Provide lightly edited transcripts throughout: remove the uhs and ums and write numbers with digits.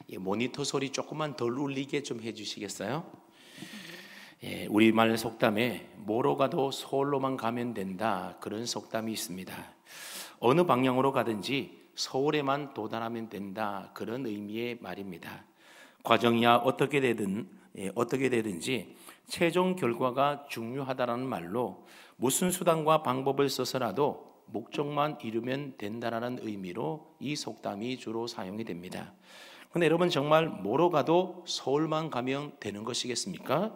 이 모니터 소리 조금만 덜 울리게 좀 해주시겠어요? 우리말 속담에 뭐로 가도 서울로만 가면 된다, 그런 속담이 있습니다. 어느 방향으로 가든지 서울에만 도달하면 된다, 그런 의미의 말입니다. 과정이야 어떻게 되든지 최종 결과가 중요하다라는 말로 무슨 수단과 방법을 써서라도 목적만 이루면 된다라는 의미로 이 속담이 주로 사용이 됩니다. 그런데 여러분, 정말 뭐로 가도 서울만 가면 되는 것이겠습니까?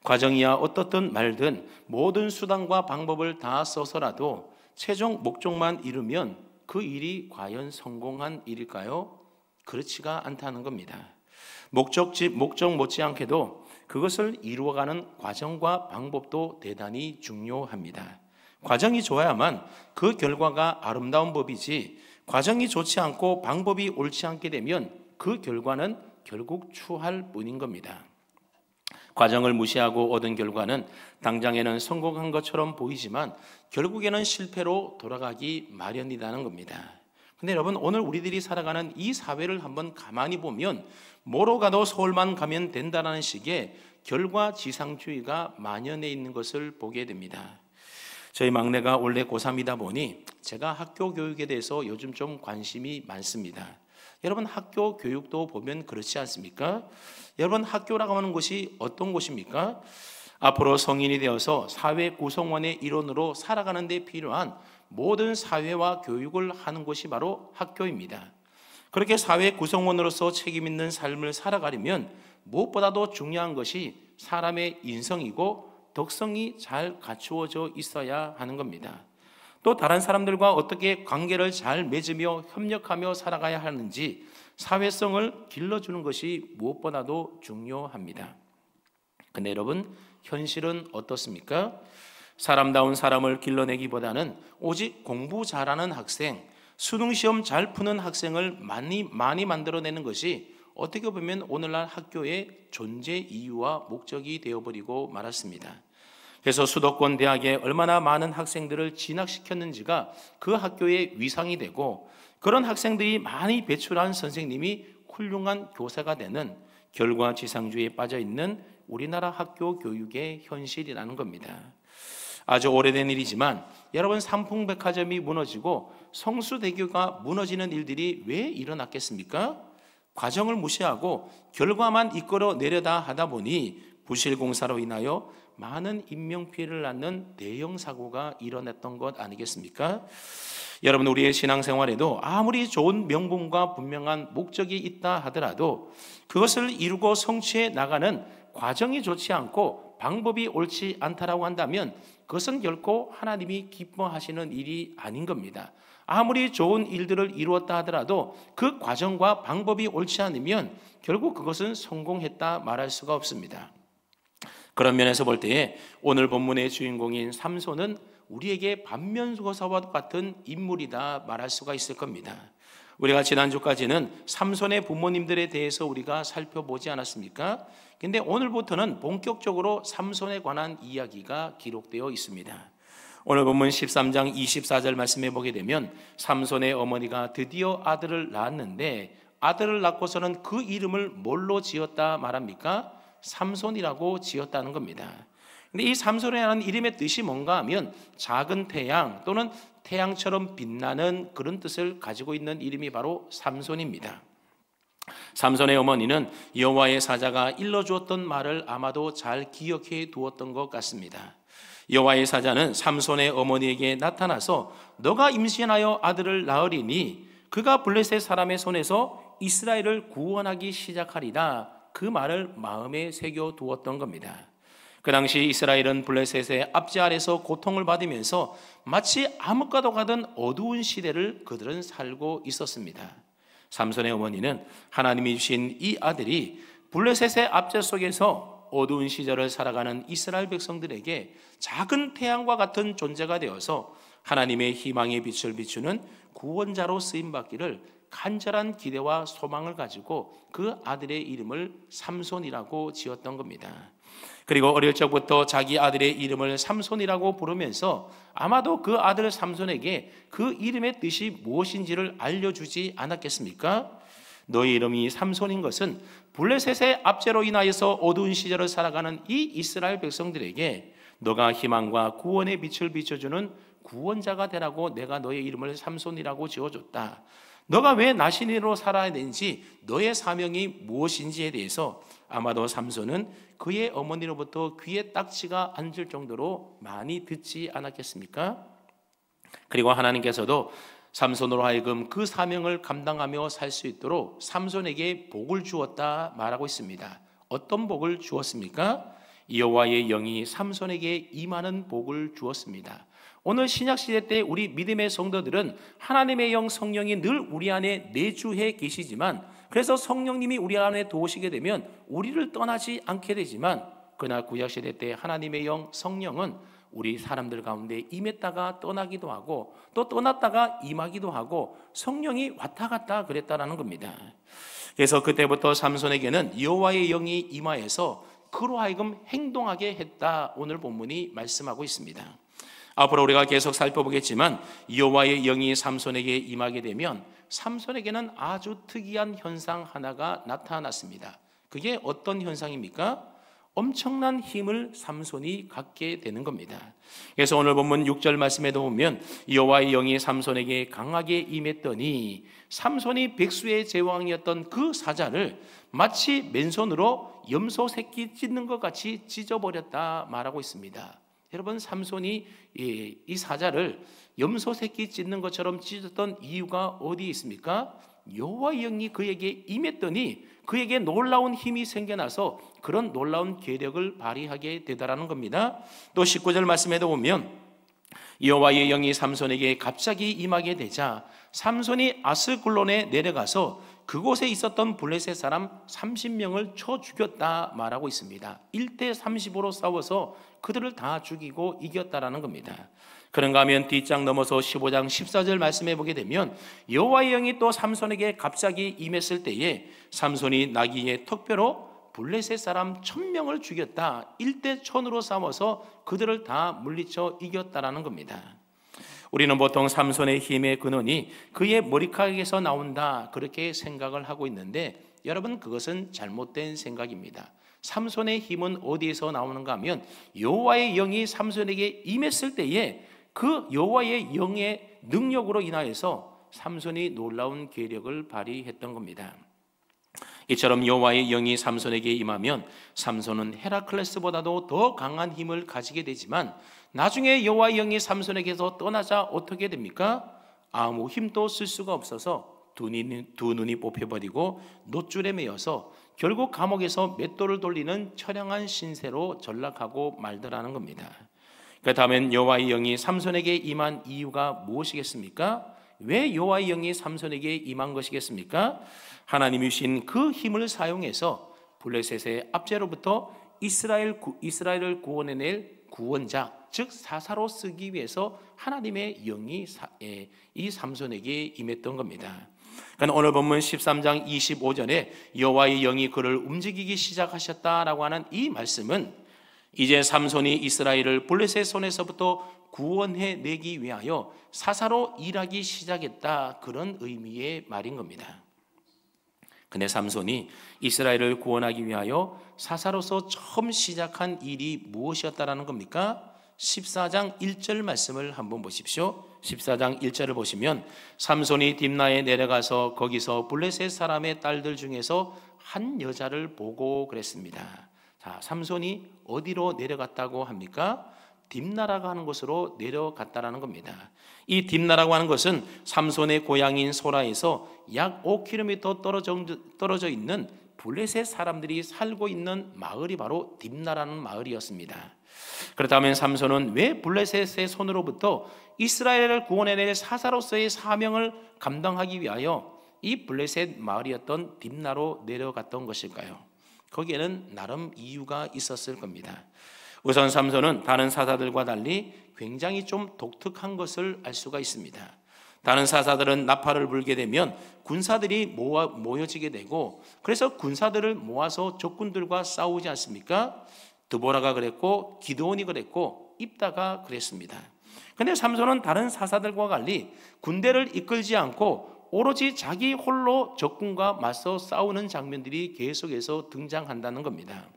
과정이야 어떻든 말든 모든 수단과 방법을 다 써서라도 최종 목적만 이루면 그 일이 과연 성공한 일일까요? 그렇지가 않다는 겁니다. 목적 못지않게도 그것을 이루어가는 과정과 방법도 대단히 중요합니다. 과정이 좋아야만 그 결과가 아름다운 법이지, 과정이 좋지 않고 방법이 옳지 않게 되면 그 결과는 결국 추할 뿐인 겁니다. 과정을 무시하고 얻은 결과는 당장에는 성공한 것처럼 보이지만 결국에는 실패로 돌아가기 마련이라는 겁니다. 근데 여러분, 오늘 우리들이 살아가는 이 사회를 한번 가만히 보면 뭐로 가도 서울만 가면 된다는 식의 결과지상주의가 만연해 있는 것을 보게 됩니다. 저희 막내가 원래 고3이다 보니 제가 학교 교육에 대해서 요즘 좀 관심이 많습니다. 여러분, 학교 교육도 보면 그렇지 않습니까? 여러분, 학교라고 하는 곳이 어떤 곳입니까? 앞으로 성인이 되어서 사회 구성원의 일원으로 살아가는 데 필요한 모든 사회와 교육을 하는 곳이 바로 학교입니다. 그렇게 사회 구성원으로서 책임 있는 삶을 살아가려면 무엇보다도 중요한 것이 사람의 인성이고 덕성이 잘 갖추어져 있어야 하는 겁니다. 또 다른 사람들과 어떻게 관계를 잘 맺으며 협력하며 살아가야 하는지 사회성을 길러주는 것이 무엇보다도 중요합니다. 근데 여러분, 현실은 어떻습니까? 사람다운 사람을 길러내기보다는 오직 공부 잘하는 학생, 수능시험 잘 푸는 학생을 많이 만들어내는 것이 어떻게 보면 오늘날 학교의 존재 이유와 목적이 되어버리고 말았습니다. 그래서 수도권 대학에 얼마나 많은 학생들을 진학시켰는지가 그 학교의 위상이 되고, 그런 학생들이 많이 배출한 선생님이 훌륭한 교사가 되는 결과지상주의에 빠져있는 우리나라 학교 교육의 현실이라는 겁니다. 아주 오래된 일이지만 여러분, 삼풍백화점이 무너지고 성수대교가 무너지는 일들이 왜 일어났겠습니까? 과정을 무시하고 결과만 이끌어내려다 하다 보니 부실공사로 인하여 많은 인명피해를 낳는 대형 사고가 일어났던 것 아니겠습니까? 여러분, 우리의 신앙생활에도 아무리 좋은 명분과 분명한 목적이 있다 하더라도 그것을 이루고 성취해 나가는 과정이 좋지 않고 방법이 옳지 않다라고 한다면 그것은 결코 하나님이 기뻐하시는 일이 아닌 겁니다. 아무리 좋은 일들을 이루었다 하더라도 그 과정과 방법이 옳지 않으면 결국 그것은 성공했다 말할 수가 없습니다. 그런 면에서 볼 때에 오늘 본문의 주인공인 삼손은 우리에게 반면교사와 같은 인물이다 말할 수가 있을 겁니다. 우리가 지난주까지는 삼손의 부모님들에 대해서 우리가 살펴보지 않았습니까? 근데 오늘부터는 본격적으로 삼손에 관한 이야기가 기록되어 있습니다. 오늘 본문 13장 24절 말씀해 보게 되면 삼손의 어머니가 드디어 아들을 낳았는데, 아들을 낳고서는 그 이름을 뭘로 지었다 말합니까? 삼손이라고 지었다는 겁니다. 근데 이 삼손이라는 이름의 뜻이 뭔가 하면 작은 태양 또는 태양처럼 빛나는 그런 뜻을 가지고 있는 이름이 바로 삼손입니다. 삼손의 어머니는 여호와의 사자가 일러주었던 말을 아마도 잘 기억해 두었던 것 같습니다. 여호와의 사자는 삼손의 어머니에게 나타나서 너가 임신하여 아들을 낳으리니 그가 블레셋 사람의 손에서 이스라엘을 구원하기 시작하리라, 그 말을 마음에 새겨 두었던 겁니다. 그 당시 이스라엘은 블레셋의 압제 아래서 고통을 받으면서 마치 암흑과도 같은 어두운 시대를 그들은 살고 있었습니다. 삼손의 어머니는 하나님이 주신 이 아들이 블레셋의 압제 속에서 어두운 시절을 살아가는 이스라엘 백성들에게 작은 태양과 같은 존재가 되어서 하나님의 희망의 빛을 비추는 구원자로 쓰임받기를 간절한 기대와 소망을 가지고 그 아들의 이름을 삼손이라고 지었던 겁니다. 그리고 어릴 적부터 자기 아들의 이름을 삼손이라고 부르면서 아마도 그 아들 삼손에게 그 이름의 뜻이 무엇인지를 알려주지 않았겠습니까? 너의 이름이 삼손인 것은 블레셋의 압제로 인하여서 어두운 시절을 살아가는 이 이스라엘 백성들에게 너가 희망과 구원의 빛을 비춰주는 구원자가 되라고 내가 너의 이름을 삼손이라고 지어줬다. 너가 왜 나신이로 살아야 되는지, 너의 사명이 무엇인지에 대해서 아마도 삼손은 그의 어머니로부터 귀에 딱지가 앉을 정도로 많이 듣지 않았겠습니까? 그리고 하나님께서도 삼손으로 하여금 그 사명을 감당하며 살 수 있도록 삼손에게 복을 주었다 말하고 있습니다. 어떤 복을 주었습니까? 여호와의 영이 삼손에게 임하는 복을 주었습니다. 오늘 신약시대 때 우리 믿음의 성도들은 하나님의 영 성령이 늘 우리 안에 내주해 계시지만, 그래서 성령님이 우리 안에 도우시게 되면 우리를 떠나지 않게 되지만, 그러나 구약시대 때 하나님의 영 성령은 우리 사람들 가운데 임했다가 떠나기도 하고 또 떠났다가 임하기도 하고 성령이 왔다 갔다 그랬다라는 겁니다. 그래서 그때부터 삼손에게는 여호와의 영이 임하여서 그로 하여금 행동하게 했다, 오늘 본문이 말씀하고 있습니다. 앞으로 우리가 계속 살펴보겠지만 여호와의 영이 삼손에게 임하게 되면 삼손에게는 아주 특이한 현상 하나가 나타났습니다. 그게 어떤 현상입니까? 엄청난 힘을 삼손이 갖게 되는 겁니다. 그래서 오늘 본문 6절 말씀에도 보면 여호와의 영이 삼손에게 강하게 임했더니 삼손이 백수의 제왕이었던 그 사자를 마치 맨손으로 염소 새끼 찢는 것 같이 찢어버렸다 말하고 있습니다. 여러분, 삼손이 이 사자를 염소 새끼 찢는 것처럼 찢었던 이유가 어디에 있습니까? 여호와의 영이 그에게 임했더니 그에게 놀라운 힘이 생겨나서 그런 놀라운 계력을 발휘하게 되더라는 겁니다. 또 19절 말씀에도 보면 여호와의 영이 삼손에게 갑자기 임하게 되자 삼손이 아스글론에 내려가서 그곳에 있었던 블레셋 사람 30명을 쳐 죽였다 말하고 있습니다. 1대 35로 싸워서 그들을 다 죽이고 이겼다라는 겁니다. 그런가 하면 뒷장 넘어서 15장 14절 말씀해 보게 되면 여호와의 영이 또 삼손에게 갑자기 임했을 때에 삼손이 나귀의 턱뼈로 블레셋 사람 1000명을 죽였다. 1대 1000으로 싸워서 그들을 다 물리쳐 이겼다라는 겁니다. 우리는 보통 삼손의 힘의 근원이 그의 머리카락에서 나온다, 그렇게 생각을 하고 있는데 여러분, 그것은 잘못된 생각입니다. 삼손의 힘은 어디에서 나오는가 하면 여호와의 영이 삼손에게 임했을 때에 그 여호와의 영의 능력으로 인하여서 삼손이 놀라운 계력을 발휘했던 겁니다. 이처럼 여호와의 영이 삼손에게 임하면 삼손은 헤라클레스보다도 더 강한 힘을 가지게 되지만 나중에 여호와의 영이 삼손에게서 떠나자 어떻게 됩니까? 아무 힘도 쓸 수가 없어서 두 눈이 뽑혀버리고 놋줄에 매여서 결국 감옥에서 맷돌을 돌리는 처량한 신세로 전락하고 말더라는 겁니다. 그렇다면 여호와의 영이 삼손에게 임한 이유가 무엇이겠습니까? 왜 여호와의 영이 삼손에게 임한 것이겠습니까? 하나님이 주신 그 힘을 사용해서 블레셋의 압제로부터 이스라엘을 구원해낼 구원자, 즉 사사로 쓰기 위해서 하나님의 영이 이 삼손에게 임했던 겁니다. 그러니까 오늘 본문 13장 25절에 여호와의 영이 그를 움직이기 시작하셨다라고 하는 이 말씀은 이제 삼손이 이스라엘을 블레셋 손에서부터 구원해내기 위하여 사사로 일하기 시작했다, 그런 의미의 말인 겁니다. 근데 삼손이 이스라엘을 구원하기 위하여 사사로서 처음 시작한 일이 무엇이었다라는 겁니까? 14장 1절 말씀을 한번 보십시오. 14장 1절을 보시면 삼손이 딥나에 내려가서 거기서 블레셋 사람의 딸들 중에서 한 여자를 보고 그랬습니다. 자, 삼손이 어디로 내려갔다고 합니까? 딥나라고 하는 곳으로 내려갔다라는 겁니다. 이 딥나라고 하는 것은 삼손의 고향인 소라에서 약 5km 떨어져 있는 블레셋 사람들이 살고 있는 마을이 바로 딥나라는 마을이었습니다. 그렇다면 삼손은 왜 블레셋의 손으로부터 이스라엘을 구원해낼 사사로서의 사명을 감당하기 위하여 이 블레셋 마을이었던 딥나로 내려갔던 것일까요? 거기에는 나름 이유가 있었을 겁니다. 우선 삼손은 다른 사사들과 달리 굉장히 좀 독특한 것을 알 수가 있습니다. 다른 사사들은 나팔을 불게 되면 군사들이 모여지게 되고, 그래서 군사들을 모아서 적군들과 싸우지 않습니까? 드보라가 그랬고 기드온이 그랬고 입다가 그랬습니다. 그런데 삼손은 다른 사사들과 달리 군대를 이끌지 않고 오로지 자기 홀로 적군과 맞서 싸우는 장면들이 계속해서 등장한다는 겁니다.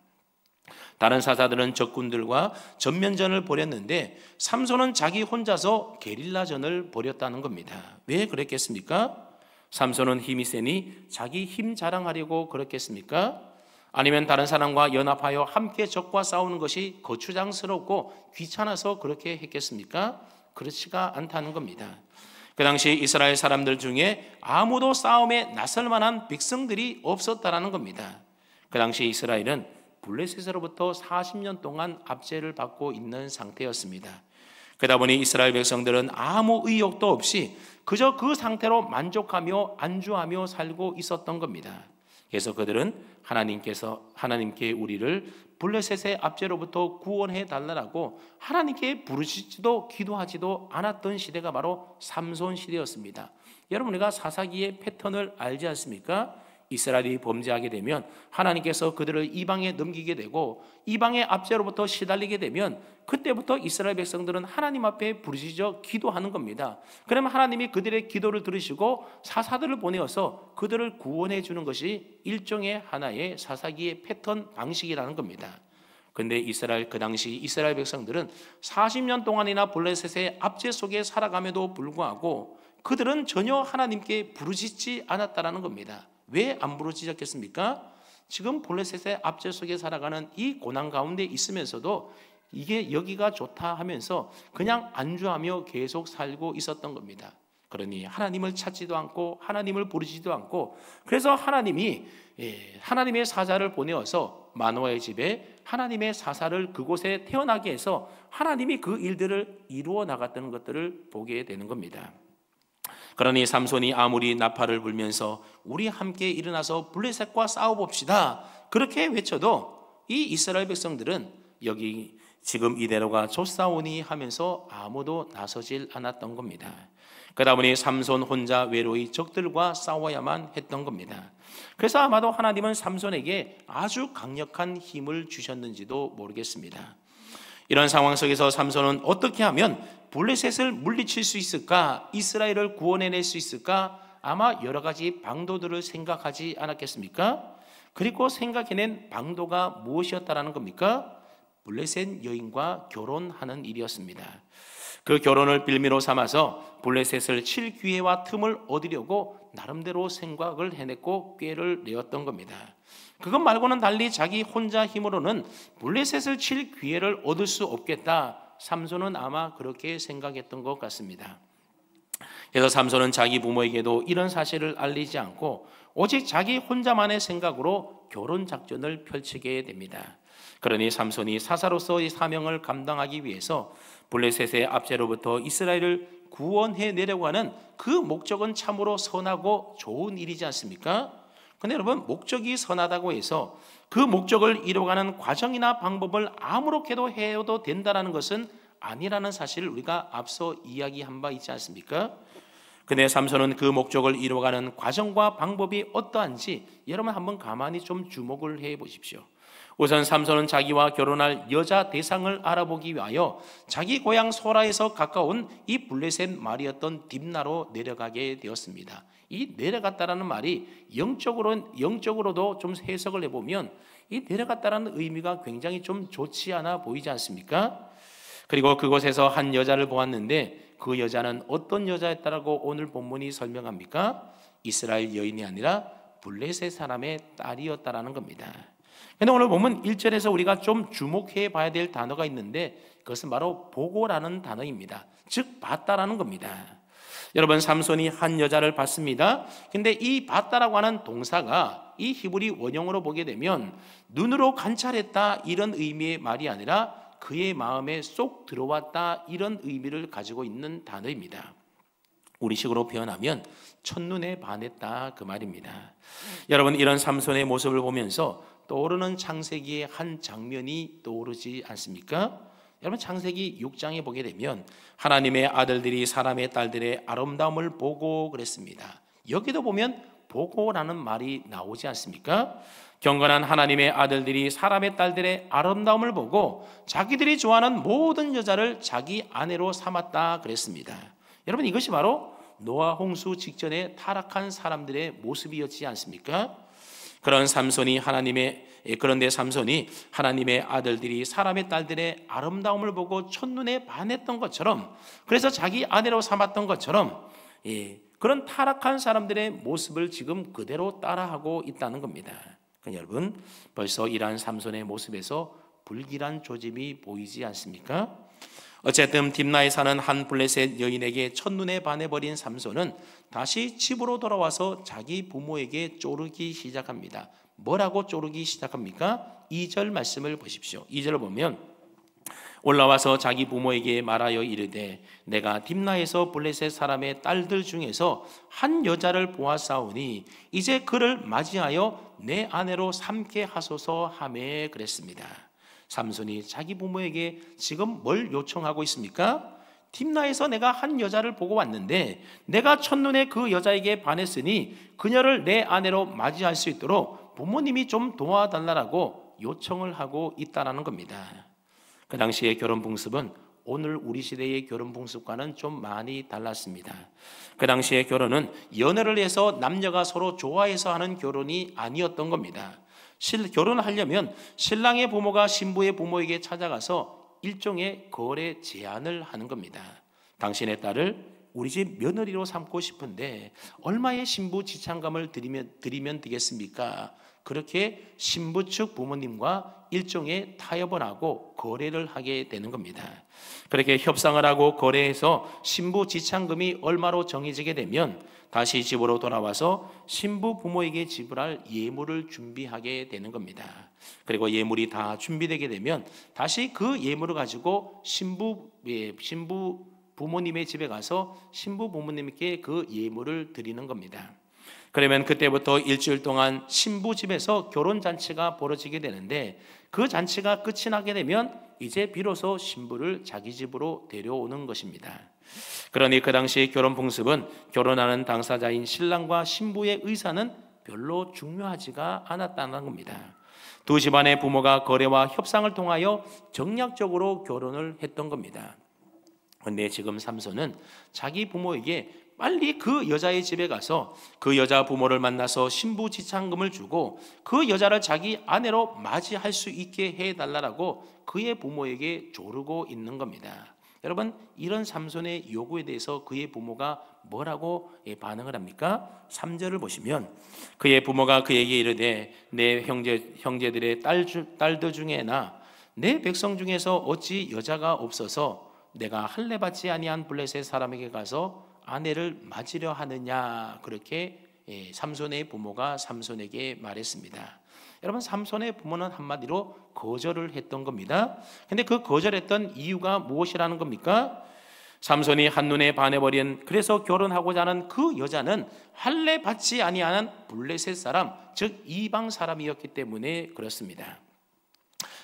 다른 사사들은 적군들과 전면전을 벌였는데 삼손은 자기 혼자서 게릴라전을 벌였다는 겁니다. 왜 그랬겠습니까? 삼손은 힘이 세니 자기 힘 자랑하려고 그랬겠습니까? 아니면 다른 사람과 연합하여 함께 적과 싸우는 것이 거추장스럽고 귀찮아서 그렇게 했겠습니까? 그렇지가 않다는 겁니다. 그 당시 이스라엘 사람들 중에 아무도 싸움에 나설 만한 백성들이 없었다라는 겁니다. 그 당시 이스라엘은 블레셋으로부터 40년 동안 압제를 받고 있는 상태였습니다. 그러다 보니 이스라엘 백성들은 아무 의욕도 없이 그저 그 상태로 만족하며 안주하며 살고 있었던 겁니다. 그래서 그들은 하나님께 우리를 블레셋의 압제로부터 구원해 달라고 하나님께 부르짖지도 기도하지도 않았던 시대가 바로 삼손 시대였습니다. 여러분, 우리가 사사기의 패턴을 알지 않습니까? 이스라엘이 범죄하게 되면 하나님께서 그들을 이방에 넘기게 되고 이방의 압제로부터 시달리게 되면 그때부터 이스라엘 백성들은 하나님 앞에 부르짖어 기도하는 겁니다. 그러면 하나님이 그들의 기도를 들으시고 사사들을 보내어서 그들을 구원해 주는 것이 일종의 하나의 사사기의 패턴 방식이라는 겁니다. 그런데 그 당시 이스라엘 백성들은 40년 동안이나 블레셋의 압제 속에 살아감에도 불구하고 그들은 전혀 하나님께 부르짖지 않았다라는 겁니다. 왜 안 부르짖었겠습니까? 지금 블레셋의 압제 속에 살아가는 이 고난 가운데 있으면서도 이게 여기가 좋다 하면서 그냥 안주하며 계속 살고 있었던 겁니다. 그러니 하나님을 찾지도 않고 하나님을 부르지도 않고, 그래서 하나님이 하나님의 사자를 보내어서 마노아의 집에 하나님의 사사를 그곳에 태어나게 해서 하나님이 그 일들을 이루어 나갔다는 것들을 보게 되는 겁니다. 그러니 삼손이 아무리 나팔을 불면서 우리 함께 일어나서 블레셋과 싸워봅시다 그렇게 외쳐도 이 이스라엘 백성들은 여기 지금 이대로가 좋사오니 하면서 아무도 나서질 않았던 겁니다. 그러다 보니 삼손 혼자 외로이 적들과 싸워야만 했던 겁니다. 그래서 아마도 하나님은 삼손에게 아주 강력한 힘을 주셨는지도 모르겠습니다. 이런 상황 속에서 삼손은 어떻게 하면 블레셋을 물리칠 수 있을까? 이스라엘을 구원해낼 수 있을까? 아마 여러 가지 방도들을 생각하지 않았겠습니까? 그리고 생각해낸 방도가 무엇이었다라는 겁니까? 블레셋 여인과 결혼하는 일이었습니다. 그 결혼을 빌미로 삼아서 블레셋을 칠 기회와 틈을 얻으려고 나름대로 생각을 해냈고 꾀를 내었던 겁니다. 그것 말고는 달리 자기 혼자 힘으로는 블레셋을 칠 기회를 얻을 수 없겠다. 삼손은 아마 그렇게 생각했던 것 같습니다. 그래서 삼손은 자기 부모에게도 이런 사실을 알리지 않고 오직 자기 혼자만의 생각으로 결혼 작전을 펼치게 됩니다. 그러니 삼손이 사사로서의 사명을 감당하기 위해서 블레셋의 압제로부터 이스라엘을 구원해내려고 하는 그 목적은 참으로 선하고 좋은 일이지 않습니까? 그런데 여러분, 목적이 선하다고 해서 그 목적을 이루어가는 과정이나 방법을 아무렇게도 해도 된다는 것은 아니라는 사실을 우리가 앞서 이야기한 바 있지 않습니까? 근데 삼손은 그 목적을 이루어가는 과정과 방법이 어떠한지 여러분 한번 가만히 좀 주목을 해 보십시오. 우선 삼손은 자기와 결혼할 여자 대상을 알아보기 위하여 자기 고향 소라에서 가까운 이 블레셋 말이었던 딥나로 내려가게 되었습니다. 이 내려갔다라는 말이 영적으로도 좀 해석을 해보면 이 내려갔다라는 의미가 굉장히 좀 좋지 않아 보이지 않습니까? 그리고 그곳에서 한 여자를 보았는데 그 여자는 어떤 여자였다라고 오늘 본문이 설명합니까? 이스라엘 여인이 아니라 블레셋 사람의 딸이었다라는 겁니다. 그런데 오늘 보면 1절에서 우리가 좀 주목해 봐야 될 단어가 있는데 그것은 바로 보고라는 단어입니다. 즉 봤다라는 겁니다. 여러분, 삼손이 한 여자를 봤습니다. 근데 이 봤다라고 하는 동사가 이 히브리 원형으로 보게 되면 눈으로 관찰했다 이런 의미의 말이 아니라 그의 마음에 쏙 들어왔다 이런 의미를 가지고 있는 단어입니다. 우리식으로 표현하면 첫눈에 반했다 그 말입니다. 여러분, 이런 삼손의 모습을 보면서 떠오르는 창세기의 한 장면이 떠오르지 않습니까? 여러분, 창세기 6장에 보게 되면 하나님의 아들들이 사람의 딸들의 아름다움을 보고 그랬습니다. 여기도 보면 보고라는 말이 나오지 않습니까? 경건한 하나님의 아들들이 사람의 딸들의 아름다움을 보고 자기들이 좋아하는 모든 여자를 자기 아내로 삼았다 그랬습니다. 여러분, 이것이 바로 노아 홍수 직전에 타락한 사람들의 모습이었지 않습니까? 그런데 삼손이 하나님의 아들들이 사람의 딸들의 아름다움을 보고 첫눈에 반했던 것처럼, 그래서 자기 아내로 삼았던 것처럼, 그런 타락한 사람들의 모습을 지금 그대로 따라하고 있다는 겁니다. 그러니까 여러분, 벌써 이러한 삼손의 모습에서 불길한 조짐이 보이지 않습니까? 어쨌든 딥나에 사는 한 블레셋 여인에게 첫눈에 반해버린 삼손은 다시 집으로 돌아와서 자기 부모에게 쪼르기 시작합니다. 뭐라고 쪼르기 시작합니까? 2절 말씀을 보십시오. 2절을 보면 올라와서 자기 부모에게 말하여 이르되 내가 딥나에서 블레셋 사람의 딸들 중에서 한 여자를 보았사오니 이제 그를 맞이하여 내 아내로 삼게 하소서 하매 그랬습니다. 삼손이 자기 부모에게 지금 뭘 요청하고 있습니까? 딥나에서 내가 한 여자를 보고 왔는데 내가 첫눈에 그 여자에게 반했으니 그녀를 내 아내로 맞이할 수 있도록 부모님이 좀 도와달라고 요청을 하고 있다는 겁니다. 그 당시의 결혼 풍습은 오늘 우리 시대의 결혼 풍습과는 좀 많이 달랐습니다. 그 당시의 결혼은 연애를 해서 남녀가 서로 좋아해서 하는 결혼이 아니었던 겁니다. 결혼을 하려면 신랑의 부모가 신부의 부모에게 찾아가서 일종의 거래 제안을 하는 겁니다. 당신의 딸을 우리 집 며느리로 삼고 싶은데 얼마의 신부 지참금을 드리면 되겠습니까? 그렇게 신부 측 부모님과 일종의 타협을 하고 거래를 하게 되는 겁니다. 그렇게 협상을 하고 거래해서 신부 지참금이 얼마로 정해지게 되면 다시 집으로 돌아와서 신부 부모에게 지불할 예물을 준비하게 되는 겁니다. 그리고 예물이 다 준비되게 되면 다시 그 예물을 가지고 신부 부모님의 집에 가서 신부 부모님께 그 예물을 드리는 겁니다. 그러면 그때부터 일주일 동안 신부 집에서 결혼잔치가 벌어지게 되는데 그 잔치가 끝이 나게 되면 이제 비로소 신부를 자기 집으로 데려오는 것입니다. 그러니 그 당시 결혼 풍습은 결혼하는 당사자인 신랑과 신부의 의사는 별로 중요하지가 않았다는 겁니다. 두 집안의 부모가 거래와 협상을 통하여 정략적으로 결혼을 했던 겁니다. 그런데 지금 삼손은 자기 부모에게 빨리 그 여자의 집에 가서 그 여자 부모를 만나서 신부 지참금을 주고 그 여자를 자기 아내로 맞이할 수 있게 해달라고 그의 부모에게 조르고 있는 겁니다. 여러분, 이런 삼손의 요구에 대해서 그의 부모가 뭐라고 반응을 합니까? 3절을 보시면 그의 부모가 그에게 이르되 내 형제들의 딸들 중에나 내 백성 중에서 어찌 여자가 없어서 내가 할례 받지 아니한 블레셋 사람에게 가서 아내를 맞으려 하느냐, 그렇게 삼손의 부모가 삼손에게 말했습니다. 여러분, 삼손의 부모는 한마디로 거절을 했던 겁니다. 근데 그 거절했던 이유가 무엇이라는 겁니까? 삼손이 한눈에 반해버린, 그래서 결혼하고자 하는 그 여자는 할례 받지 아니하는 블레셋 사람, 즉 이방 사람이었기 때문에 그렇습니다.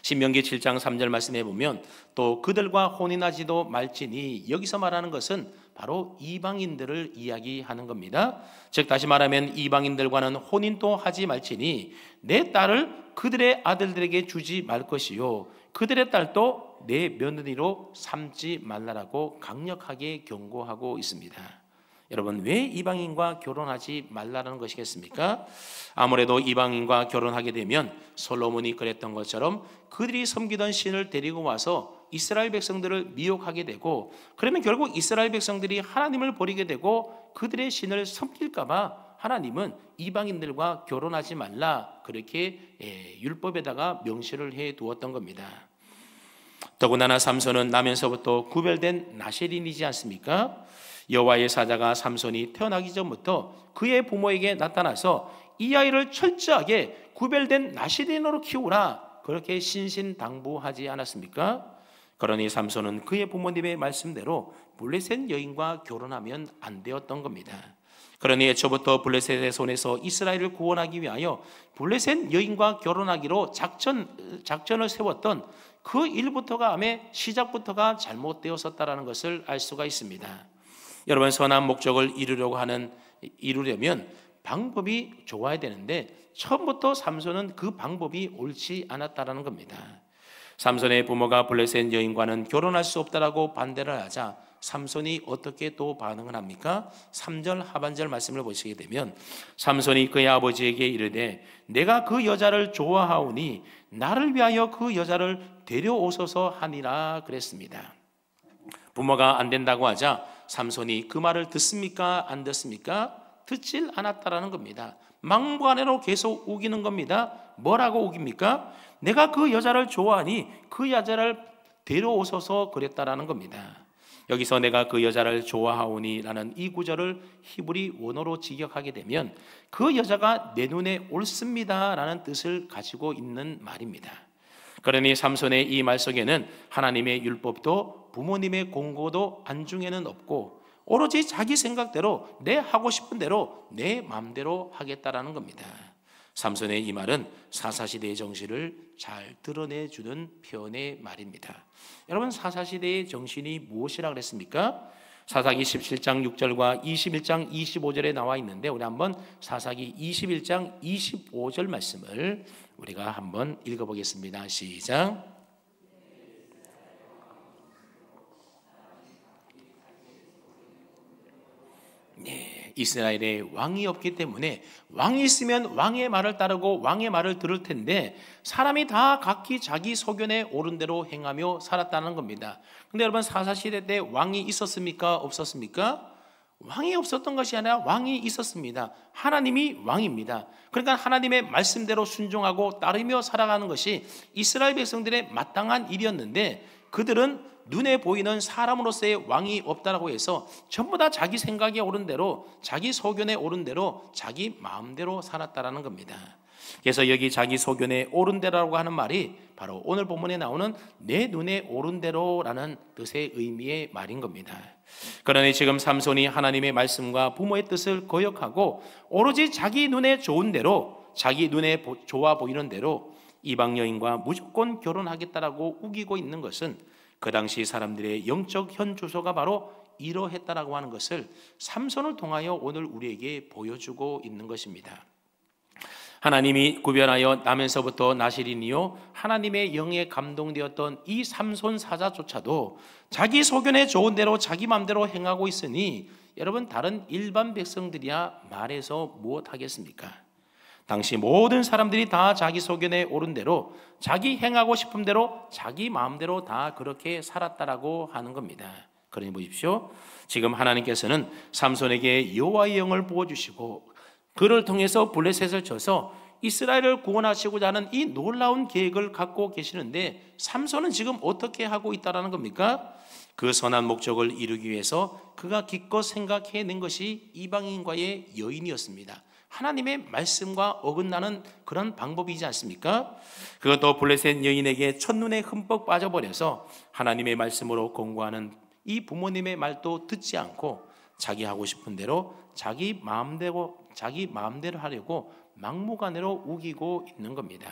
신명기 7장 3절 말씀해 보면 또 그들과 혼인하지도 말지니, 여기서 말하는 것은 바로 이방인들을 이야기하는 겁니다. 즉 다시 말하면 이방인들과는 혼인도 하지 말지니 내 딸을 그들의 아들들에게 주지 말 것이요 그들의 딸도 내 며느리로 삼지 말라라고 강력하게 경고하고 있습니다. 여러분, 왜 이방인과 결혼하지 말라는 것이겠습니까? 아무래도 이방인과 결혼하게 되면 솔로몬이 그랬던 것처럼 그들이 섬기던 신을 데리고 와서 이스라엘 백성들을 미혹하게 되고, 그러면 결국 이스라엘 백성들이 하나님을 버리게 되고 그들의 신을 섬길까 봐 하나님은 이방인들과 결혼하지 말라, 그렇게 율법에다가 명시를 해 두었던 겁니다. 더군다나 삼손은 나면서부터 구별된 나세린이지 않습니까? 여호와의 사자가 삼손이 태어나기 전부터 그의 부모에게 나타나서 이 아이를 철저하게 구별된 나시린으로 키우라, 그렇게 신신당부하지 않았습니까? 그러니 삼손은 그의 부모님의 말씀대로 블레셋 여인과 결혼하면 안 되었던 겁니다. 그러니 애초부터 블레셋의 손에서 이스라엘을 구원하기 위하여 블레셋 여인과 결혼하기로 작전을 세웠던 그 일부터가 시작부터가 잘못되었었다라는 것을 알 수가 있습니다. 여러분, 선한 목적을 이루려면 방법이 좋아야 되는데 처음부터 삼손은 그 방법이 옳지 않았다라는 겁니다. 삼손의 부모가 블레셋 여인과는 결혼할 수 없다라고 반대를 하자 삼손이 어떻게 또 반응을 합니까? 3절 하반절 말씀을 보시게 되면 삼손이 그의 아버지에게 이르되 내가 그 여자를 좋아하오니 나를 위하여 그 여자를 데려오소서 하니라 그랬습니다. 부모가 안 된다고 하자 삼손이 그 말을 듣습니까? 안 듣습니까? 듣질 않았다라는 겁니다. 막무가내로 계속 우기는 겁니다. 뭐라고 우깁니까? 내가 그 여자를 좋아하니 그 여자를 데려오소서 그랬다라는 겁니다. 여기서 내가 그 여자를 좋아하오니 라는 이 구절을 히브리 원어로 직역하게 되면 그 여자가 내 눈에 옳습니다 라는 뜻을 가지고 있는 말입니다. 그러니 삼손의 이 말 속에는 하나님의 율법도 부모님의 공고도 안중에는 없고 오로지 자기 생각대로 내 하고 싶은 대로 내 마음대로 하겠다라는 겁니다. 삼손의 이 말은 사사시대의 정신을 잘 드러내주는 표현의 말입니다. 여러분, 사사시대의 정신이 무엇이라고 그랬습니까? 사사기 17장 6절과 21장 25절에 나와 있는데 우리 한번 사사기 21장 25절 말씀을 우리가 한번 읽어보겠습니다. 시작. 네, 이스라엘에 왕이 없기 때문에 왕이 있으면 왕의 말을 따르고 왕의 말을 들을 텐데 사람이 다 각기 자기 소견에 옳은 대로 행하며 살았다는 겁니다. 근데 여러분, 사사시대 때 왕이 있었습니까? 없었습니까? 왕이 없었던 것이 아니라 왕이 있었습니다. 하나님이 왕입니다. 그러니까 하나님의 말씀대로 순종하고 따르며 살아가는 것이 이스라엘 백성들의 마땅한 일이었는데 그들은 눈에 보이는 사람으로서의 왕이 없다라고 해서 전부 다 자기 생각에 옳은 대로, 자기 소견에 옳은 대로, 자기 마음대로 살았다라는 겁니다. 그래서 여기 자기 소견에 옳은 대로라고 하는 말이 바로 오늘 본문에 나오는 내 눈에 옳은 대로라는 뜻의 의미의 말인 겁니다. 그러니 지금 삼손이 하나님의 말씀과 부모의 뜻을 거역하고 오로지 자기 눈에 좋은 대로, 자기 눈에 좋아 보이는 대로 이방 여인과 무조건 결혼하겠다라고 우기고 있는 것은 그 당시 사람들의 영적 현주소가 바로 이러했다라고 하는 것을 삼손을 통하여 오늘 우리에게 보여주고 있는 것입니다. 하나님이 구별하여 나면서부터 나실인이요 하나님의 영에 감동되었던 이 삼손 사자조차도 자기 소견에 좋은 대로 자기 마음대로 행하고 있으니 여러분, 다른 일반 백성들이야 말해서 무엇하겠습니까? 당시 모든 사람들이 다 자기 소견에 옳은 대로 자기 행하고 싶은 대로 자기 마음대로 다 그렇게 살았다라고 하는 겁니다. 그러니 보십시오, 지금 하나님께서는 삼손에게 여호와의 영을 부어주시고 그를 통해서 블레셋을 쳐서 이스라엘을 구원하시고자 하는 이 놀라운 계획을 갖고 계시는데 삼손은 지금 어떻게 하고 있다는 겁니까? 그 선한 목적을 이루기 위해서 그가 기껏 생각해낸 것이 이방인과의 여인이었습니다. 하나님의 말씀과 어긋나는 그런 방법이지 않습니까? 그것도 블레셋 여인에게 첫눈에 흠뻑 빠져버려서 하나님의 말씀으로 공부하는 이 부모님의 말도 듣지 않고 자기 하고 싶은 대로 자기 마음대로 하려고 막무가내로 우기고 있는 겁니다.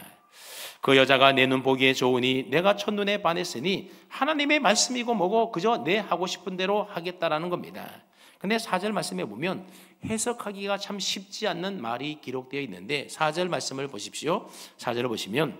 그 여자가 내 눈 보기에 좋으니 내가 첫눈에 반했으니 하나님의 말씀이고 뭐고 그저 내 하고 싶은 대로 하겠다라는 겁니다. 근데 4절 말씀에 보면 해석하기가 참 쉽지 않는 말이 기록되어 있는데 4절 말씀을 보십시오. 4절을 보시면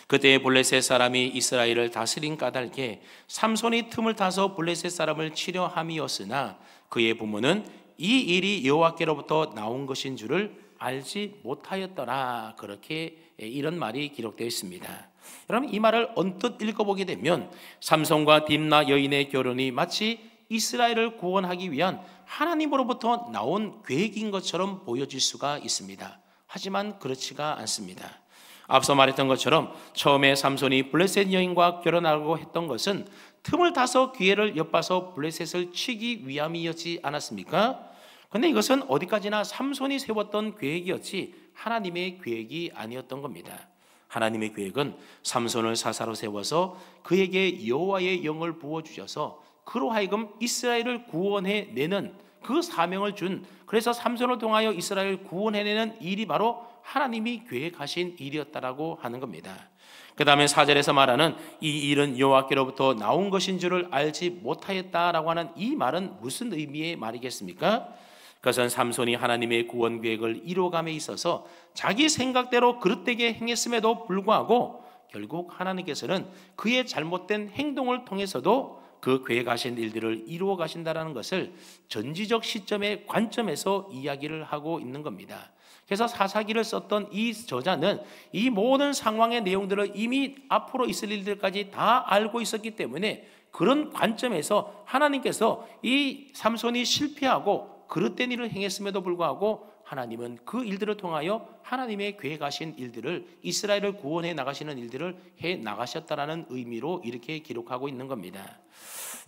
그때 블레셋 사람이 이스라엘을 다스린 까닭에 삼손이 틈을 타서 블레셋 사람을 치려 함이었으나 그의 부모는 이 일이 여호와께로부터 나온 것인 줄을 알지 못하였더라. 그렇게 이런 말이 기록되어 있습니다. 여러분, 이 말을 언뜻 읽어보게 되면 삼손과 딥나 여인의 결혼이 마치 이스라엘을 구원하기 위한 하나님으로부터 나온 계획인 것처럼 보여질 수가 있습니다. 하지만 그렇지가 않습니다. 앞서 말했던 것처럼 처음에 삼손이 블레셋 여인과 결혼하려고 했던 것은 틈을 타서 기회를 엿봐서 블레셋을 치기 위함이었지 않았습니까? 그런데 이것은 어디까지나 삼손이 세웠던 계획이었지 하나님의 계획이 아니었던 겁니다. 하나님의 계획은 삼손을 사사로 세워서 그에게 여호와의 영을 부어주셔서 그로 하여금 이스라엘을 구원해내는 그 사명을 준, 그래서 삼손을 통하여 이스라엘을 구원해내는 일이 바로 하나님이 계획하신 일이었다라고 하는 겁니다. 그 다음에 4절에서 말하는 이 일은 여호와께로부터 나온 것인 줄을 알지 못하였다라고 하는 이 말은 무슨 의미의 말이겠습니까? 그것은 삼손이 하나님의 구원 계획을 이루어감에 있어서 자기 생각대로 그릇되게 행했음에도 불구하고 결국 하나님께서는 그의 잘못된 행동을 통해서도 그 계획하신 일들을 이루어 가신다라는 것을 전지적 시점의 관점에서 이야기를 하고 있는 겁니다. 그래서 사사기를 썼던 이 저자는 이 모든 상황의 내용들을 이미 앞으로 있을 일들까지 다 알고 있었기 때문에 그런 관점에서 하나님께서 이 삼손이 실패하고 그릇된 일을 행했음에도 불구하고 하나님은 그 일들을 통하여 하나님의 계획하신 일들을, 이스라엘을 구원해 나가시는 일들을 해 나가셨다라는 의미로 이렇게 기록하고 있는 겁니다.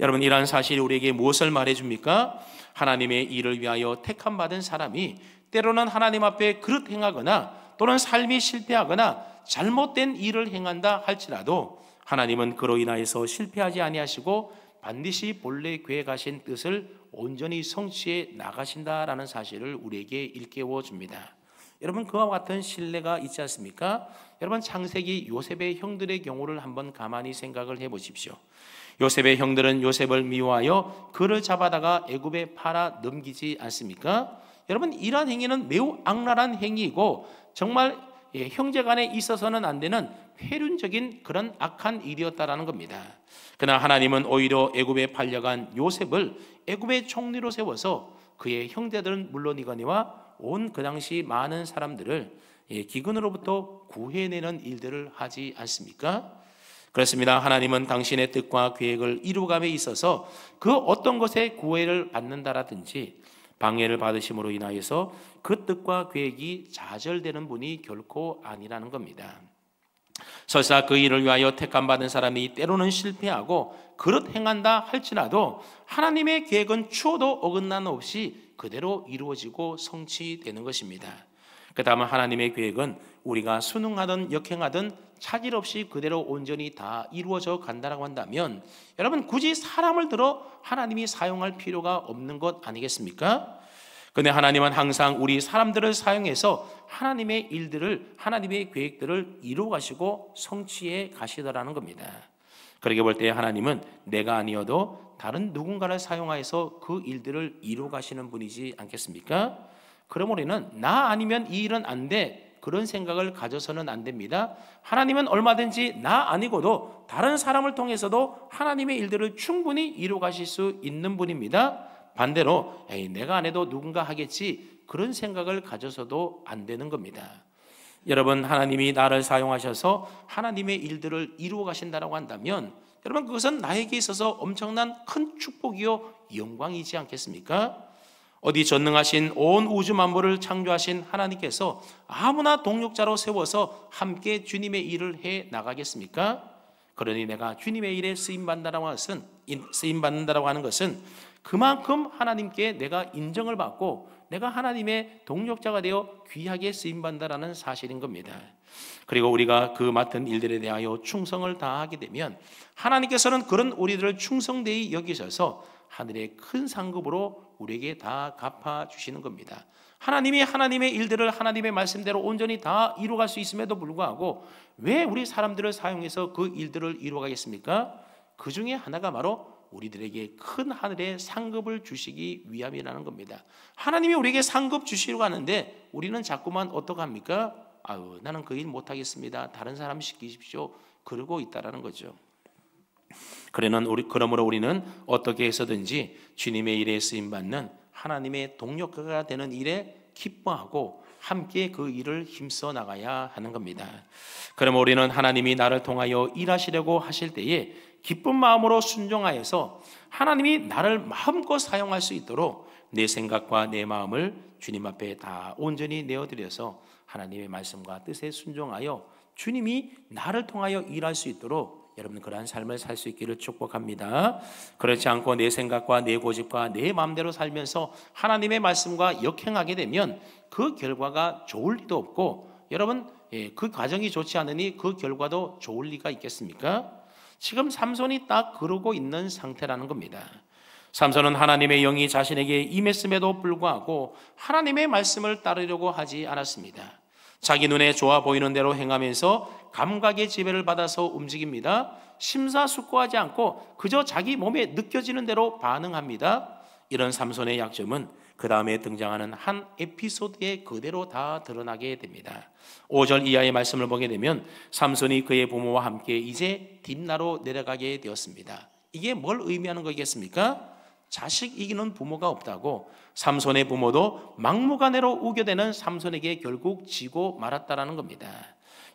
여러분, 이러한 사실이 우리에게 무엇을 말해줍니까? 하나님의 일을 위하여 택함받은 사람이 때로는 하나님 앞에 그릇 행하거나 또는 삶이 실패하거나 잘못된 일을 행한다 할지라도 하나님은 그로 인하여서 실패하지 아니하시고 반드시 본래 계획하신 뜻을 온전히 성취해 나가신다라는 사실을 우리에게 일깨워 줍니다. 여러분, 그와 같은 신뢰가 있지 않습니까? 여러분, 창세기 요셉의 형들의 경우를 한번 가만히 생각을 해보십시오. 요셉의 형들은 요셉을 미워하여 그를 잡아다가 애굽에 팔아 넘기지 않습니까? 여러분, 이러한 행위는 매우 악랄한 행위이고 정말 형제간에 있어서는 안 되는 폐륜적인 그런 악한 일이었다라는 겁니다. 그러나 하나님은 오히려 애굽에 팔려간 요셉을 애굽의 총리로 세워서 그의 형제들은 물론이거니와 온 그 당시 많은 사람들을 기근으로부터 구해내는 일들을 하지 않습니까? 그렇습니다. 하나님은 당신의 뜻과 계획을 이루감에 있어서 그 어떤 것에 구애를 받는다라든지 방해를 받으심으로 인하여서 그 뜻과 계획이 좌절되는 분이 결코 아니라는 겁니다. 설사 그 일을 위하여 택함받은 사람이 때로는 실패하고 그릇 행한다 할지라도 하나님의 계획은 추호도 어긋남 없이 그대로 이루어지고 성취되는 것입니다. 그 다음은 하나님의 계획은 우리가 순응하든 역행하든 차질 없이 그대로 온전히 다 이루어져 간다라고 한다면 여러분, 굳이 사람을 들어 하나님이 사용할 필요가 없는 것 아니겠습니까? 그런데 하나님은 항상 우리 사람들을 사용해서 하나님의 일들을, 하나님의 계획들을 이루어 가시고 성취해 가시더라는 겁니다. 그렇게 볼 때 하나님은 내가 아니어도 다른 누군가를 사용하여서 그 일들을 이루어 가시는 분이지 않겠습니까? 그러므로 우리는 나 아니면 이 일은 안 돼, 그런 생각을 가져서는 안 됩니다. 하나님은 얼마든지 나 아니고도 다른 사람을 통해서도 하나님의 일들을 충분히 이루어 가실 수 있는 분입니다. 반대로 내가 안 해도 누군가 하겠지, 그런 생각을 가져서도 안 되는 겁니다. 여러분, 하나님이 나를 사용하셔서 하나님의 일들을 이루어 가신다고 한다면 여러분, 그것은 나에게 있어서 엄청난 큰 축복이요 영광이지 않겠습니까? 어디 전능하신 온 우주 만물을 창조하신 하나님께서 아무나 동력자로 세워서 함께 주님의 일을 해 나가겠습니까? 그러니 내가 주님의 일에 쓰임받는다고 하는 것은 그만큼 하나님께 내가 인정을 받고 내가 하나님의 동력자가 되어 귀하게 쓰임받는다는 사실인 겁니다. 그리고 우리가 그 맡은 일들에 대하여 충성을 다하게 되면 하나님께서는 그런 우리들을 충성되이 여기셔서 하늘의 큰 상급으로 우리에게 다 갚아주시는 겁니다. 하나님이 하나님의 일들을 하나님의 말씀대로 온전히 다 이루어갈 수 있음에도 불구하고 왜 우리 사람들을 사용해서 그 일들을 이루어가겠습니까? 그 중에 하나가 바로 우리들에게 큰 하늘의 상급을 주시기 위함이라는 겁니다. 하나님이 우리에게 상급 주시려고 하는데 우리는 자꾸만 어떡합니까? 나는 그 일 못하겠습니다, 다른 사람 시키십시오, 그러고 있다라는 거죠. 그러므로 우리는 어떻게 해서든지 주님의 일에 쓰임받는 하나님의 동력자가 되는 일에 기뻐하고 함께 그 일을 힘써 나가야 하는 겁니다. 그러므로 우리는 하나님이 나를 통하여 일하시려고 하실 때에 기쁜 마음으로 순종하여서 하나님이 나를 마음껏 사용할 수 있도록 내 생각과 내 마음을 주님 앞에 다 온전히 내어드려서 하나님의 말씀과 뜻에 순종하여 주님이 나를 통하여 일할 수 있도록 여러분 그러한 삶을 살 수 있기를 축복합니다. 그렇지 않고 내 생각과 내 고집과 내 마음대로 살면서 하나님의 말씀과 역행하게 되면 그 결과가 좋을 리도 없고 여러분 그 과정이 좋지 않으니 그 결과도 좋을 리가 있겠습니까? 지금 삼손이 딱 그러고 있는 상태라는 겁니다. 삼손은 하나님의 영이 자신에게 임했음에도 불구하고 하나님의 말씀을 따르려고 하지 않았습니다. 자기 눈에 좋아 보이는 대로 행하면서 감각의 지배를 받아서 움직입니다. 심사숙고하지 않고 그저 자기 몸에 느껴지는 대로 반응합니다. 이런 삼손의 약점은 그 다음에 등장하는 한 에피소드에 그대로 다 드러나게 됩니다. 5절 이하의 말씀을 보게 되면 삼손이 그의 부모와 함께 이제 딥나로 내려가게 되었습니다. 이게 뭘 의미하는 거겠습니까? 자식 이기는 부모가 없다고. 삼손의 부모도 막무가내로 우겨대는 삼손에게 결국 지고 말았다라는 겁니다.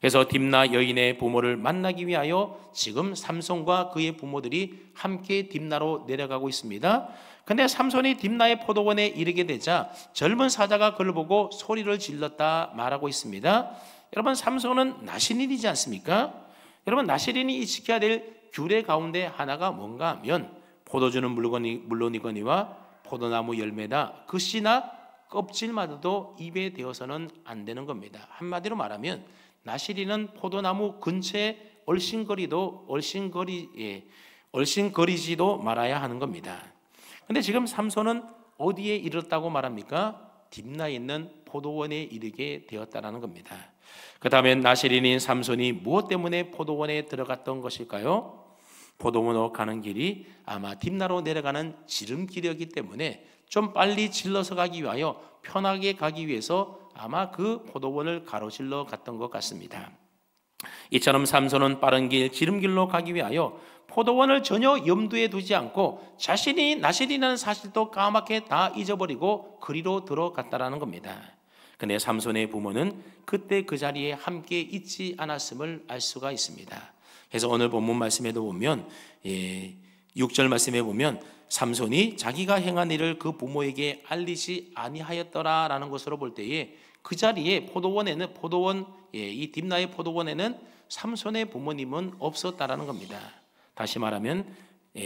그래서 딥나 여인의 부모를 만나기 위하여 지금 삼손과 그의 부모들이 함께 딥나로 내려가고 있습니다. 근데 삼손이 딥나의 포도원에 이르게 되자 젊은 사자가 그를 보고 소리를 질렀다 말하고 있습니다. 여러분, 삼손은 나시린이지 않습니까? 여러분, 나시린이 지켜야 될 규례 가운데 하나가 뭔가 하면 포도주는 물론이거니와 포도나무 열매다 그 씨나 껍질마저도 입에 대어서는 안 되는 겁니다. 한마디로 말하면 나시린은 포도나무 근처에 얼씬거리지도 말아야 하는 겁니다. 근데 지금 삼손은 어디에 이르렀다고 말합니까? 딥나에 있는 포도원에 이르게 되었다라는 겁니다. 그 다음에 나시린인 삼손이 무엇 때문에 포도원에 들어갔던 것일까요? 포도원으로 가는 길이 아마 딥나로 내려가는 지름길이었기 때문에 좀 빨리 질러서 가기 위하여 편하게 가기 위해서 아마 그 포도원을 가로질러 갔던 것 같습니다. 이처럼 삼손은 빠른 길 지름길로 가기 위하여 포도원을 전혀 염두에 두지 않고 자신이 나시린이라는 사실도 까맣게 다 잊어버리고 그리로 들어갔다라는 겁니다. 근데 삼손의 부모는 그때 그 자리에 함께 있지 않았음을 알 수가 있습니다. 그래서 오늘 본문 말씀에도 보면 6절 말씀에 보면 삼손이 자기가 행한 일을 그 부모에게 알리지 아니하였더라라는 것으로 볼 때에 그 자리에 이 딥나의 포도원에는 삼손의 부모님은 없었다라는 겁니다. 다시 말하면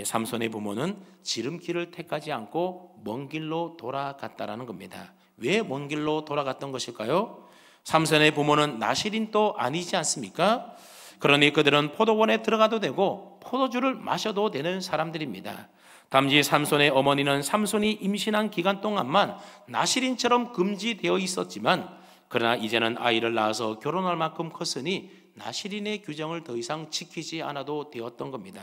삼손의 부모는 지름길을 택하지 않고 먼 길로 돌아갔다라는 겁니다. 왜 먼 길로 돌아갔던 것일까요? 삼손의 부모는 나시린도 아니지 않습니까? 그러니 그들은 포도원에 들어가도 되고 포도주를 마셔도 되는 사람들입니다. 단지 삼손의 어머니는 삼손이 임신한 기간 동안만 나시린처럼 금지되어 있었지만 그러나 이제는 아이를 낳아서 결혼할 만큼 컸으니 나시린의 규정을 더 이상 지키지 않아도 되었던 겁니다.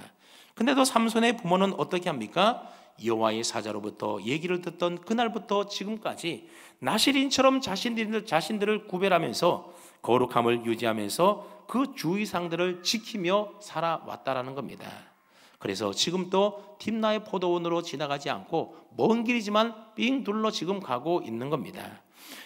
근데도 삼손의 부모는 어떻게 합니까? 여호와의 사자로부터 얘기를 듣던 그날부터 지금까지 나시린처럼 자신들을 구별하면서 거룩함을 유지하면서 그 주의사항들을 지키며 살아왔다라는 겁니다. 그래서 지금 또 딥나의 포도원으로 지나가지 않고 먼 길이지만 삥 둘러 지금 가고 있는 겁니다.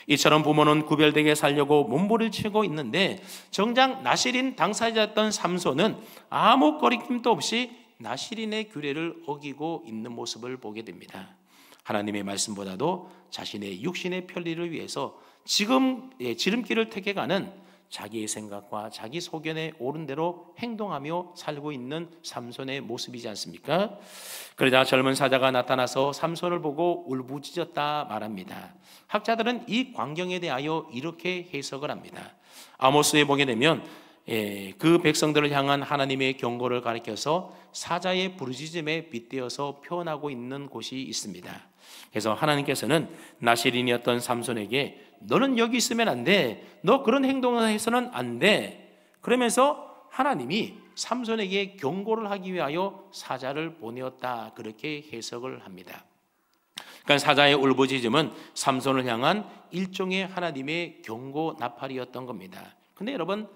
이처럼 부모는 구별되게 살려고 몸부림치고 있는데 정작 나시린 당사자였던 삼손은 아무 거리낌도 없이 나시린의 규례를 어기고 있는 모습을 보게 됩니다. 하나님의 말씀보다도 자신의 육신의 편리를 위해서 지금 지름길을 택해가는 자기의 생각과 자기 소견에 옳은 대로 행동하며 살고 있는 삼손의 모습이지 않습니까? 그러자 젊은 사자가 나타나서 삼손을 보고 울부짖었다 말합니다. 학자들은 이 광경에 대하여 이렇게 해석을 합니다. 아모스에 보게 되면 그 백성들을 향한 하나님의 경고를 가리켜서 사자의 부르짖음에 빗대어서 표현하고 있는 곳이 있습니다. 그래서 하나님께서는 나시린이었던 삼손에게 너는 여기 있으면 안 돼. 너 그런 행동을 해서는 안 돼. 그러면서 하나님이 삼손에게 경고를 하기 위하여 사자를 보내었다. 그렇게 해석을 합니다. 그러니까 사자의 울부짖음은 삼손을 향한 일종의 하나님의 경고 나팔이었던 겁니다. 근데 여러분,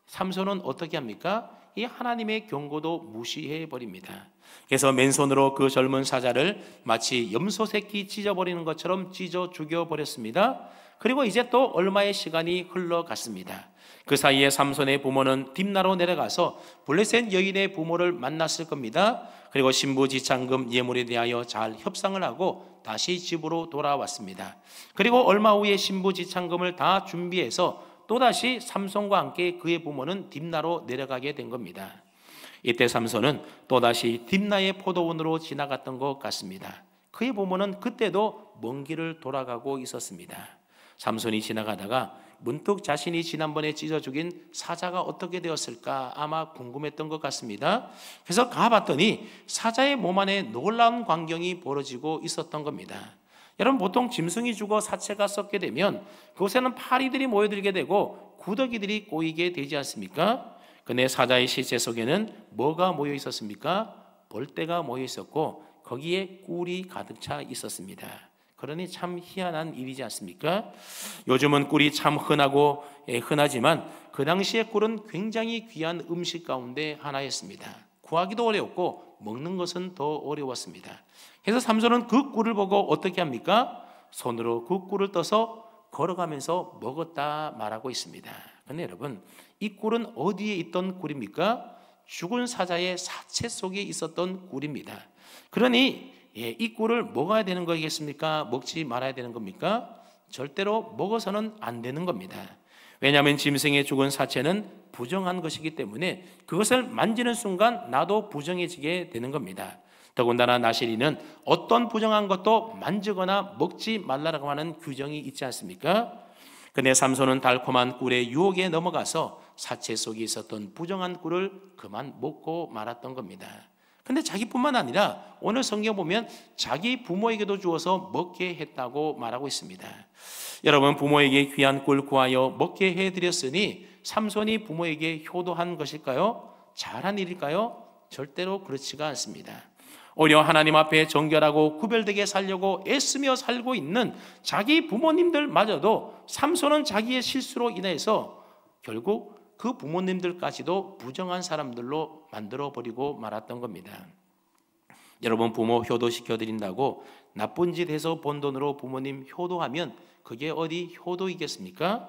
삼손은 어떻게 합니까? 이 하나님의 경고도 무시해 버립니다. 그래서 맨손으로 그 젊은 사자를 마치 염소 새끼 찢어버리는 것처럼 찢어 죽여버렸습니다. 그리고 이제 또 얼마의 시간이 흘러갔습니다. 그 사이에 삼손의 부모는 딥나로 내려가서 블레셋 여인의 부모를 만났을 겁니다. 그리고 신부지창금 예물에 대하여 잘 협상을 하고 다시 집으로 돌아왔습니다. 그리고 얼마 후에 신부지창금을 다 준비해서 또다시 삼손과 함께 그의 부모는 딥나로 내려가게 된 겁니다. 이때 삼손은 또다시 딥나의 포도원으로 지나갔던 것 같습니다. 그의 부모는 그때도 먼 길을 돌아가고 있었습니다. 삼손이 지나가다가 문득 자신이 지난번에 찢어 죽인 사자가 어떻게 되었을까 아마 궁금했던 것 같습니다. 그래서 가봤더니 사자의 몸 안에 놀라운 광경이 벌어지고 있었던 겁니다. 여러분, 보통 짐승이 죽어 사체가 썩게 되면 그곳에는 파리들이 모여들게 되고 구더기들이 꼬이게 되지 않습니까? 근데 사자의 시체 속에는 뭐가 모여 있었습니까? 벌떼가 모여 있었고 거기에 꿀이 가득 차 있었습니다. 그러니 참 희한한 일이지 않습니까? 요즘은 꿀이 참 흔하지만 그 당시의 꿀은 굉장히 귀한 음식 가운데 하나였습니다. 구하기도 어려웠고 먹는 것은 더 어려웠습니다. 그래서 삼손은 그 꿀을 보고 어떻게 합니까? 손으로 그 꿀을 떠서 걸어가면서 먹었다 말하고 있습니다. 그런데 여러분, 이 꿀은 어디에 있던 꿀입니까? 죽은 사자의 사체 속에 있었던 꿀입니다. 그러니 이 꿀을 먹어야 되는 거겠습니까? 먹지 말아야 되는 겁니까? 절대로 먹어서는 안 되는 겁니다. 왜냐하면 짐승의 죽은 사체는 부정한 것이기 때문에 그것을 만지는 순간 나도 부정해지게 되는 겁니다. 더군다나 나시린은 어떤 부정한 것도 만지거나 먹지 말라고 하는 규정이 있지 않습니까? 근데 삼손은 달콤한 꿀의 유혹에 넘어가서 사체 속에 있었던 부정한 꿀을 그만 먹고 말았던 겁니다. 근데 자기뿐만 아니라 오늘 성경 보면 자기 부모에게도 주어서 먹게 했다고 말하고 있습니다. 여러분, 부모에게 귀한 꿀 구하여 먹게 해드렸으니 삼손이 부모에게 효도한 것일까요? 잘한 일일까요? 절대로 그렇지가 않습니다. 오히려 하나님 앞에 정결하고 구별되게 살려고 애쓰며 살고 있는 자기 부모님들마저도 삼손은 자기의 실수로 인해서 결국 그 부모님들까지도 부정한 사람들로 만들어버리고 말았던 겁니다. 여러분, 부모 효도시켜드린다고 나쁜 짓 해서 번 돈으로 부모님 효도하면 그게 어디 효도이겠습니까?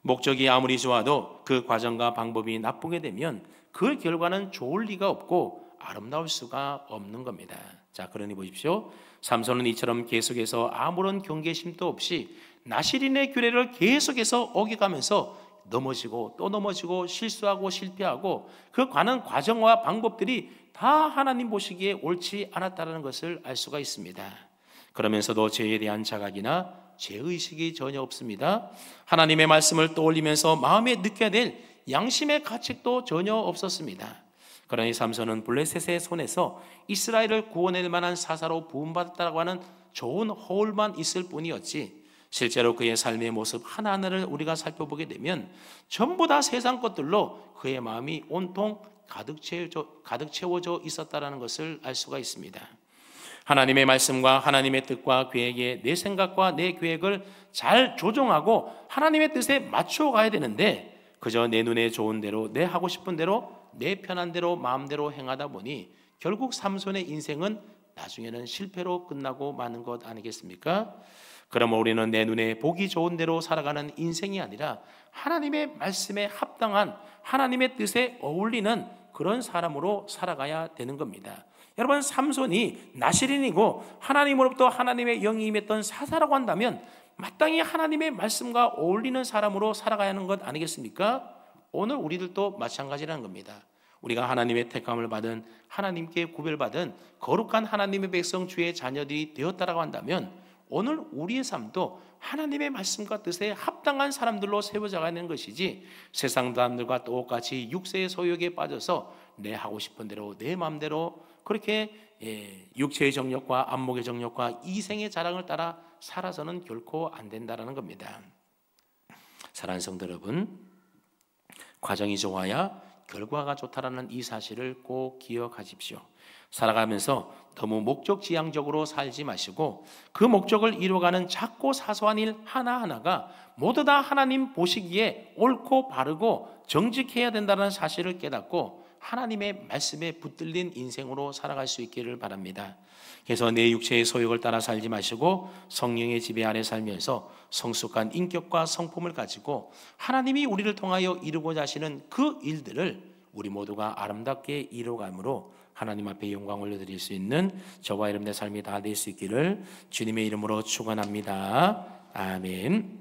목적이 아무리 좋아도 그 과정과 방법이 나쁘게 되면 그 결과는 좋을 리가 없고 아름다울 수가 없는 겁니다. 자, 그러니 보십시오. 삼손은 이처럼 계속해서 아무런 경계심도 없이 나시린의 규례를 계속해서 어겨가면서 넘어지고 또 넘어지고 실수하고 실패하고 그 가는 과정과 방법들이 다 하나님 보시기에 옳지 않았다는 것을 알 수가 있습니다. 그러면서도 죄에 대한 자각이나 죄의식이 전혀 없습니다. 하나님의 말씀을 떠올리면서 마음에 느껴야 될 양심의 가책도 전혀 없었습니다. 그러니 삼손은 블레셋의 손에서 이스라엘을 구원할 만한 사사로 부음받았다고 하는 좋은 허울만 있을 뿐이었지, 실제로 그의 삶의 모습 하나하나를 우리가 살펴보게 되면 전부 다 세상 것들로 그의 마음이 온통 가득 채워져 있었다는 것을 알 수가 있습니다. 하나님의 말씀과 하나님의 뜻과 계획에 내 생각과 내 계획을 잘 조정하고 하나님의 뜻에 맞춰 가야 되는데 그저 내 눈에 좋은 대로, 내 하고 싶은 대로, 내 편한 대로 마음대로 행하다 보니 결국 삼손의 인생은 나중에는 실패로 끝나고 마는 것 아니겠습니까? 그럼 우리는 내 눈에 보기 좋은 대로 살아가는 인생이 아니라 하나님의 말씀에 합당한, 하나님의 뜻에 어울리는 그런 사람으로 살아가야 되는 겁니다. 여러분, 삼손이 나시린이고 하나님으로부터 하나님의 영이 임했던 사사라고 한다면 마땅히 하나님의 말씀과 어울리는 사람으로 살아가야 하는 것 아니겠습니까? 오늘 우리들도 마찬가지라는 겁니다. 우리가 하나님의 택함을 받은, 하나님께 구별받은 거룩한 하나님의 백성, 주의 자녀들이 되었다라고 한다면 오늘 우리의 삶도 하나님의 말씀과 뜻에 합당한 사람들로 세워져가는 것이지, 세상 사람들과 똑같이 육체의 소욕에 빠져서 내 하고 싶은 대로 내 마음대로 그렇게 육체의 정욕과 안목의 정욕과 이생의 자랑을 따라 살아서는 결코 안 된다는 겁니다. 사랑하는 성도 여러분, 과정이 좋아야 결과가 좋다라는 이 사실을 꼭 기억하십시오. 살아가면서 너무 목적지향적으로 살지 마시고 그 목적을 이루어가는 작고 사소한 일 하나하나가 모두 다 하나님 보시기에 옳고 바르고 정직해야 된다는 사실을 깨닫고 하나님의 말씀에 붙들린 인생으로 살아갈 수 있기를 바랍니다. 그래서 내 육체의 소욕을 따라 살지 마시고 성령의 지배 아래 살면서 성숙한 인격과 성품을 가지고 하나님이 우리를 통하여 이루고자 하시는 그 일들을 우리 모두가 아름답게 이루어감으로 하나님 앞에 영광 올려드릴 수 있는 저와 여러분의 삶이 다 될 수 있기를 주님의 이름으로 축원합니다. 아멘.